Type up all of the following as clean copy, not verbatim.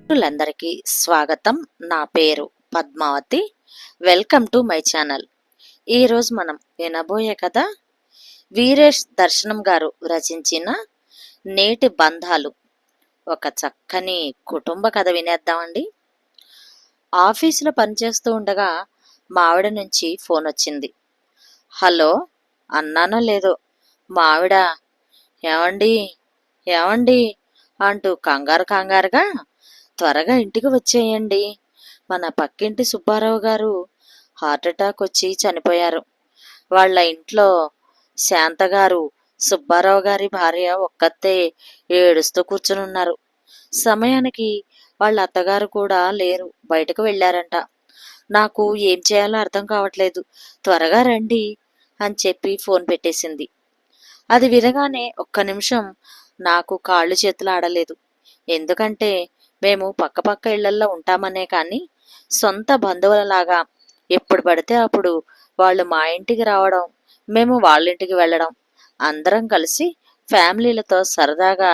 మిత్రులందరికీ స్వాగతం. నా పేరు Padmavathi. Welcome to my channel. ఈరోజు మనం వినబోయే కథ వీరేష్ దర్శనం గారు రచించిన నేటి బంధాలు. ఒక చక్కని కుటుంబ కథ వినేద్దామండి. ఆఫీసులో పనిచేస్తూ ఉండగా మా ఆవిడ నుంచి ఫోన్ వచ్చింది. హలో అన్నానో లేదో మా ఆవిడ ఏమండి ఏమండి అంటూ కంగారుగా త్వరగా ఇంటికి వచ్చేయండి, మన పక్కింటి సుబ్బారావు గారు హార్ట్అటాక్ వచ్చి చనిపోయారు. వాళ్ళ ఇంట్లో శాంతగారు, సుబ్బారావు గారి భార్య ఒక్కతే ఏడుస్తూ కూర్చునున్నారు. సమయానికి వాళ్ళ అత్తగారు కూడా లేరు, బయటకు వెళ్ళారంట. నాకు ఏం చేయాలో అర్థం కావట్లేదు, త్వరగా రండి అని చెప్పి ఫోన్ పెట్టేసింది. అది వినగానే ఒక్క నిమిషం నాకు కాళ్ళు చేతులు ఆడలేదు. ఎందుకంటే మేము పక్కపక్క ఇళ్లల్లో ఉంటామనే కానీ సొంత బంధువులలాగా ఎప్పుడు పడితే అప్పుడు వాళ్ళు మా ఇంటికి రావడం, మేము వాళ్ళ ఇంటికి వెళ్ళడం, అందరం కలిసి ఫ్యామిలీలతో సరదాగా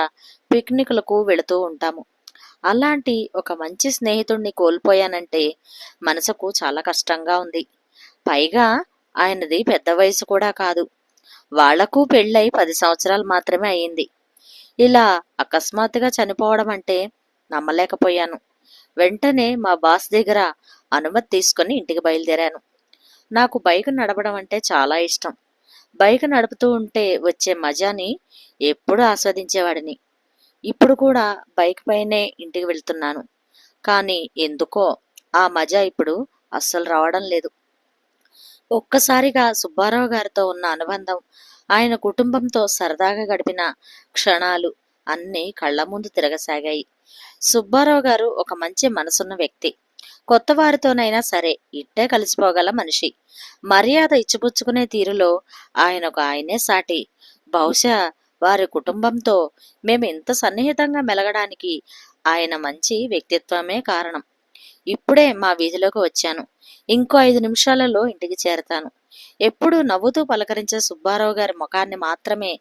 పిక్నిక్లకు వెళుతూ ఉంటాము. అలాంటి ఒక మంచి స్నేహితుడిని కోల్పోయానంటే మనసుకు చాలా కష్టంగా ఉంది. పైగా ఆయనది పెద్ద వయసు కూడా కాదు. వాళ్లకు పెళ్ళై 10 సంవత్సరాలు మాత్రమే అయింది. ఇలా అకస్మాత్తుగా చనిపోవడం అంటే నమ్మలేకపోయాను. వెంటనే మా బాస్ దగ్గర అనుమతి తీసుకుని ఇంటికి బయలుదేరాను. నాకు బైక్ నడపడం అంటే చాలా ఇష్టం. బైక్ నడుపుతూ ఉంటే వచ్చే మజాని ఎప్పుడూ ఆస్వాదించేవాడిని. ఇప్పుడు కూడా బైక్ పైనే ఇంటికి వెళ్తున్నాను. కానీ ఎందుకో ఆ మజా ఇప్పుడు అస్సలు రావడం లేదు. ఒక్కసారిగా సుబ్బారావు గారితో ఉన్న అనుబంధం, ఆయన కుటుంబంతో సరదాగా గడిపిన క్షణాలు అన్నీ కళ్ళ ముందు తిరగసాగాయి. సుబ్బారావు గారు ఒక మంచి మనసున్న వ్యక్తి. కొత్త వారితోనైనా సరే ఇట్టే కలిసిపోగల మనిషి. మర్యాద ఇచ్చిపుచ్చుకునే తీరులో ఆయనే సాటి. బహుశా వారి కుటుంబంతో మేము ఇంత సన్నిహితంగా మెలగడానికి ఆయన మంచి వ్యక్తిత్వమే కారణం. ఇప్పుడే మా వీధిలోకి వచ్చాను. ఇంకో 5 నిమిషాలలో ఇంటికి చేరతాను. ఎప్పుడూ నవ్వుతూ పలకరించే సుబ్బారావు గారి ముఖాన్ని మాత్రమే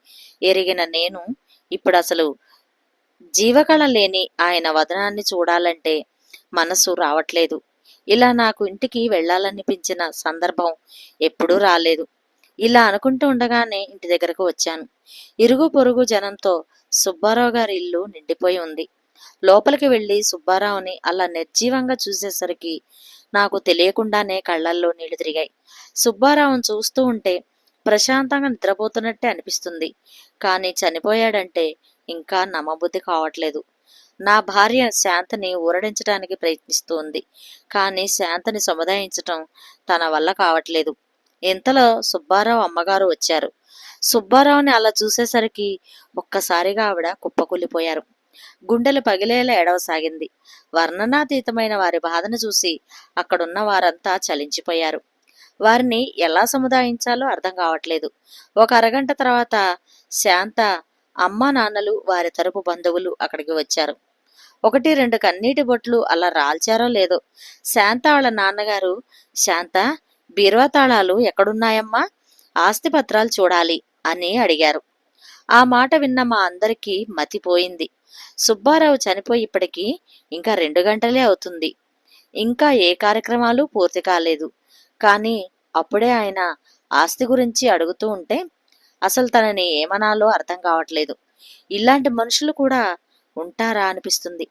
ఎరిగిన నేను ఇప్పుడు అసలు జీవకళ లేని ఆయన వదనాన్ని చూడాలంటే మనసు రావట్లేదు. ఇలా నాకు ఇంటికి వెళ్ళాలనిపించిన సందర్భం ఎప్పుడూ రాలేదు. ఇలా అనుకుంటూ ఉండగానే ఇంటి దగ్గరకు వచ్చాను. ఇరుగు పొరుగు జనంతో సుబ్బారావు గారి ఇల్లు నిండిపోయి ఉంది. లోపలికి వెళ్ళి సుబ్బారావుని అలా నిర్జీవంగా చూసేసరికి నాకు తెలియకుండానే కళ్ళల్లో నీళ్లు తిరిగాయి. సుబ్బారావును చూస్తూ ఉంటే ప్రశాంతంగా నిద్రపోతున్నట్టే అనిపిస్తుంది. కానీ చనిపోయాడంటే ఇంకా నమ్మబుద్ధి కావట్లేదు. నా భార్య శాంతని ఊరడించడానికి ప్రయత్నిస్తూ ఉంది. కానీ శాంతని సముదాయించటం తన వల్ల కావట్లేదు. ఇంతలో సుబ్బారావు అమ్మగారు వచ్చారు. సుబ్బారావుని అలా చూసేసరికి ఒక్కసారిగా ఆవిడ కుప్పకూలిపోయారు. గుండెలు పగిలేలా ఏడవసాగింది. వర్ణనాతీతమైన వారి బాధను చూసి అక్కడున్న వారంతా చలించిపోయారు. వారిని ఎలా సముదాయించాలో అర్థం కావట్లేదు. ఒక అరగంట తర్వాత శాంత అమ్మా నాన్నలు, వారి తరపు బంధువులు అక్కడికి వచ్చారు. 1-2 కన్నీటి బొట్లు అలా రాల్చారో లేదో శాంత వాళ్ళ నాన్నగారు, శాంత బీరువా తాళాలు ఎక్కడున్నాయమ్మా, ఆస్తి పత్రాలు చూడాలి అని అడిగారు. ఆ మాట విన్న మా అందరికీ మతిపోయింది. సుబ్బారావు చనిపోయి ఇప్పటికీ ఇంకా 2 గంటలే అవుతుంది. ఇంకా ఏ కార్యక్రమాలు పూర్తి కాలేదు. కానీ అప్పుడే ఆయన ఆస్తి గురించి అడుగుతూ ఉంటే అసలు తనని ఏమనాలో అర్థం కావట్లేదు. ఇలాంటి మనుషులు కూడా ఉంటారా అనిపిస్తుంది.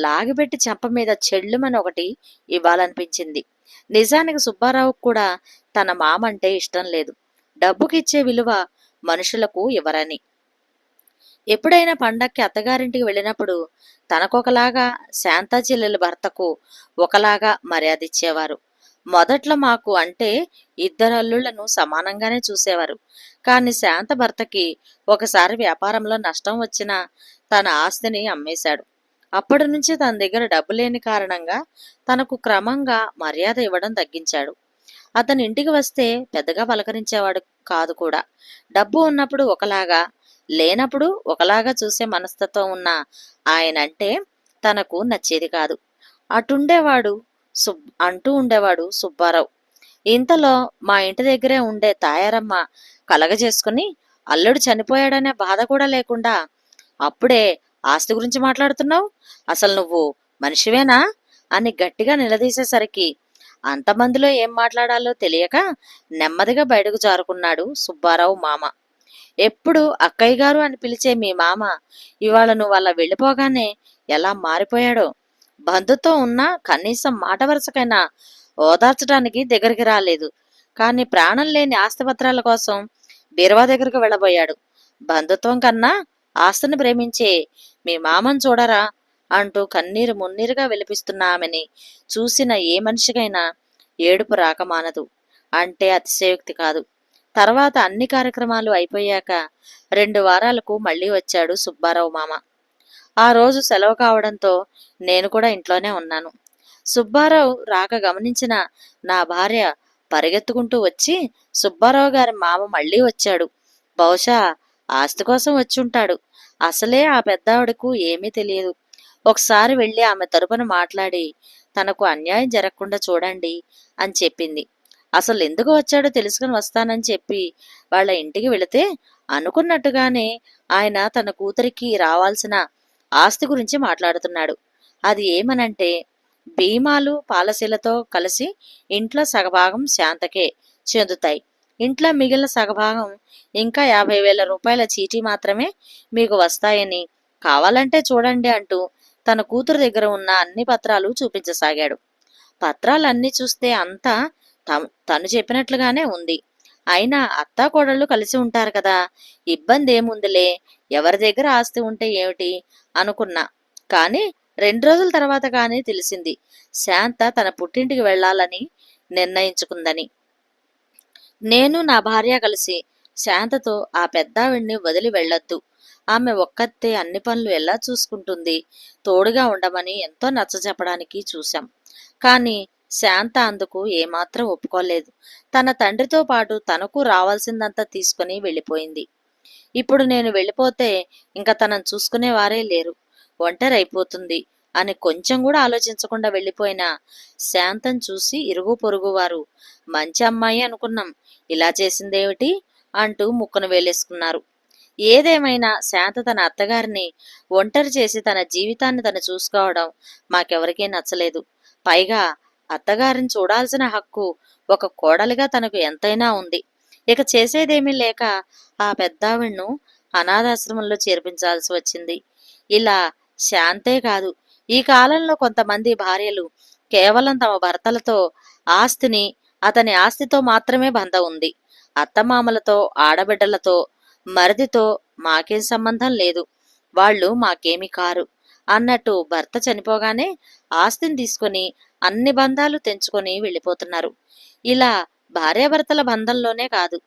లాగిపెట్టి చెంప మీద చెళ్ళుమని ఒకటి ఇవ్వాలనిపించింది. నిజానికి సుబ్బారావుకు కూడా తన మామ అంటే ఇష్టం లేదు. డబ్బుకిచ్చే విలువ మనుషులకు ఇవ్వరని. ఎప్పుడైనా పండక్కి అత్తగారింటికి వెళ్ళినప్పుడు తనకొకలాగా, శాంతా చెల్లెల భర్తకు ఒకలాగా మర్యాద ఇచ్చేవారు. మొదట్లో మాకు అంటే 2 అల్లుళ్లను సమానంగానే చూసేవారు. కానీ శాంత భర్తకి ఒకసారి వ్యాపారంలో నష్టం వచ్చినా తన ఆస్తిని అమ్మేశాడు. అప్పటి నుంచి తన దగ్గర డబ్బు లేని కారణంగా తనకు క్రమంగా మర్యాద ఇవ్వడం తగ్గించాడు. అతని ఇంటికి వస్తే పెద్దగా పలకరించేవాడు కాదు కూడా. డబ్బు ఉన్నప్పుడు ఒకలాగా, లేనప్పుడు ఒకలాగా చూసే మనస్తత్వం ఉన్న ఆయనంటే తనకు నచ్చేది కాదు. అటుండేవాడు అంటూ ఉండేవాడు సుబ్బారావు. ఇంతలో మా ఇంటి దగ్గరే ఉండే తాయారమ్మ కలగజేసుకుని అల్లుడు చనిపోయాడనే బాధ కూడా లేకుండా, అప్పుడే ఆస్తి గురించి మాట్లాడుతున్నావు, అసలు నువ్వు మనిషివేనా అని గట్టిగా నిలదీసేసరికి అంతమందిలో ఏం మాట్లాడాలో తెలియక నెమ్మదిగా బయటకు జారుకున్నాడు సుబ్బారావు మామ. ఎప్పుడు అక్కయ్య గారు అని పిలిచే మీ మామ ఇవాళ నువ్వు అలా వెళ్ళిపోగానే ఎలా మారిపోయాడో. బంధుత్వం ఉన్నా కనీసం మాట వరుసకైనా ఓదార్చడానికి దగ్గరికి రాలేదు. కానీ ప్రాణం లేని ఆస్తిపత్రాల కోసం బీరువా దగ్గరకు వెళ్ళబోయాడు. బంధుత్వం కన్నా ఆస్తిని ప్రేమించే మీ మామను చూడరా అంటూ కన్నీరు మున్నీరుగా విలపిస్తున్న ఆమెని చూసిన ఏ మనిషికైనా ఏడుపు రాకమానదు అంటే అతిశయోక్తి కాదు. తర్వాత అన్ని కార్యక్రమాలు అయిపోయాక 2 వారాలకు మళ్ళీ వచ్చాడు సుబ్బారావు మామ. ఆ రోజు సెలవు కావడంతో నేను కూడా ఇంట్లోనే ఉన్నాను. సుబ్బారావు రాక గమనించిన నా భార్య పరిగెత్తుకుంటూ వచ్చి, సుబ్బారావు గారి మామ మళ్ళీ వచ్చాడు. బహుశా ఆస్తి కోసం వచ్చుంటాడు. అసలే ఆ పెద్దావిడకు ఏమీ తెలియదు. ఒకసారి వెళ్ళి ఆమె తరపున మాట్లాడి తనకు అన్యాయం జరగకుండా చూడండి అని చెప్పింది. అసలు ఎందుకు వచ్చాడో తెలుసుకుని వస్తానని చెప్పి వాళ్ళ ఇంటికి వెళితే అనుకున్నట్టుగానే ఆయన తన కూతురికి రావాల్సిన ఆస్తి గురించి మాట్లాడుతున్నాడు. అది ఏమనంటే, భీమాలు పాలసీలతో కలిసి ఇంట్లో సగభాగం శాంతకే చెందుతాయి. ఇంట్లో మిగిలిన సగభాగం ఇంకా 50,000 రూపాయల చీటీ మాత్రమే మీకు వస్తాయని, కావాలంటే చూడండి అంటూ తన కూతురు దగ్గర ఉన్న అన్ని పత్రాలు చూపించసాగాడు. పత్రాలన్నీ చూస్తే అంతా తను చెప్పినట్లుగానే ఉంది. అయినా అత్తాకోడళ్ళు కలిసి ఉంటారు కదా, ఇబ్బంది ఏముందిలే, ఎవరి దగ్గర ఆస్తి ఉంటే ఏమిటి అనుకున్నా. కానీ 2 రోజుల తర్వాత కానీ తెలిసింది శాంత తన పుట్టింటికి వెళ్లాలని నిర్ణయించుకుందని. నేను నా భార్య కలిసి శాంతతో ఆ పెద్దావిడ్ని వదిలి వెళ్ళొద్దు, ఆమె ఒక్కతే అన్ని పనులు ఎలా చూసుకుంటుంది, తోడుగా ఉండమని ఎంతో నచ్చజెప్పడానికి చూశాం. కానీ శాంత అందుకు ఏమాత్రం ఒప్పుకోలేదు. తన తండ్రితో పాటు తనకు రావాల్సిందంతా తీసుకుని వెళ్ళిపోయింది. ఇప్పుడు నేను వెళ్ళిపోతే ఇంకా తనను చూసుకునేవారే లేరు, ఒంటరైపోతుంది అని కొంచెం కూడా ఆలోచించకుండా వెళ్ళిపోయిన శాంతం చూసి ఇరుగు పొరుగు వారు మంచి అమ్మాయి అనుకున్నాం, ఇలా చేసిందేమిటి అంటూ ముక్కును వేలేసుకున్నారు. ఏదేమైనా శాంత తన అత్తగారిని ఒంటరి చేసి తన జీవితాన్ని తను చూసుకోవడం మాకెవరికీ నచ్చలేదు. పైగా అత్తగారిని చూడాల్సిన హక్కు ఒక కోడలిగా తనకు ఎంతైనా ఉంది. ఇక చేసేదేమీ లేక ఆ పెద్దావిడ్ను అనాథాశ్రమంలో చేర్పించాల్సి వచ్చింది. ఇలా శాంతే కాదు, ఈ కాలంలో కొంతమంది భార్యలు కేవలం తమ భర్తలతో ఆస్తిని, అతని ఆస్తితో మాత్రమే బంధం ఉంది. అత్తమామలతో, ఆడబిడ్డలతో, మరిదితో మాకేం సంబంధం లేదు, వాళ్ళు మాకేమీ కారు అన్నట్టు భర్త చనిపోగానే ఆస్తిని తీసుకొని అన్ని బంధాలు తెంచుకొని వెళ్ళిపోతున్నారు. ఇలా భార్యాభర్తల బంధంలోనే కాదు,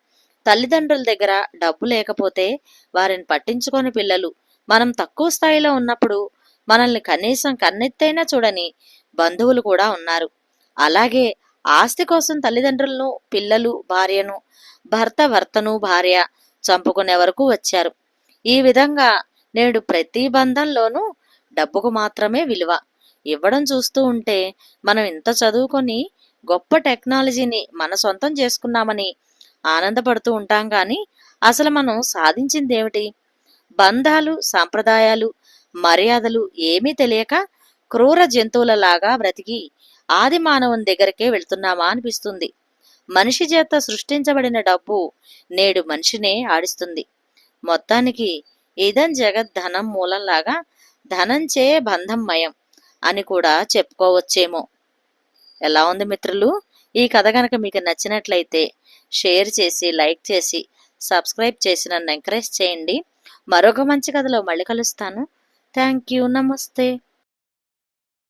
తల్లిదండ్రుల దగ్గర డబ్బు లేకపోతే వారిని పట్టించుకొని పిల్లలు, మనం తక్కువ స్థాయిలో ఉన్నప్పుడు మనల్ని కనీసం కన్నెత్తైనా చూడని బంధువులు కూడా ఉన్నారు. అలాగే ఆస్తి కోసం తల్లిదండ్రులను, పిల్లలు భార్యను, భర్తను భార్య చంపుకునే వరకు వచ్చారు. ఈ విధంగా నేడు ప్రతి బంధంలోనూ డబ్బుకు మాత్రమే విలువ ఇవ్వడం చూస్తూ ఉంటే మనం ఇంత చదువుకొని గొప్ప టెక్నాలజీని మన సొంతం చేసుకున్నామని ఆనందపడుతూ ఉంటాం. కానీ అసలు మనం సాధించిందేమిటి? బంధాలు, సాంప్రదాయాలు, మర్యాదలు ఏమీ తెలియక క్రూర జంతువులలాగా బ్రతికి ఆది మానవుని దగ్గరికే వెళ్తున్నామా అనిపిస్తుంది. మనిషి చేత సృష్టించబడిన డబ్బు నేడు మనిషినే ఆడిస్తుంది. మొత్తానికి ఇదం జగత్ ధనం మూలంలాగా ధనంచే బంధం మయం అని కూడా చెప్పుకోవచ్చేమో. ఎలా ఉంది మిత్రులు? ఈ కథ కనుక మీకు నచ్చినట్లయితే షేర్ చేసి, లైక్ చేసి, సబ్స్క్రైబ్ చేసి నన్ను ఎంకరేజ్ చేయండి. మరొక మంచి కథలో మళ్ళీ కలుస్తాను. Thank you. నమస్తే.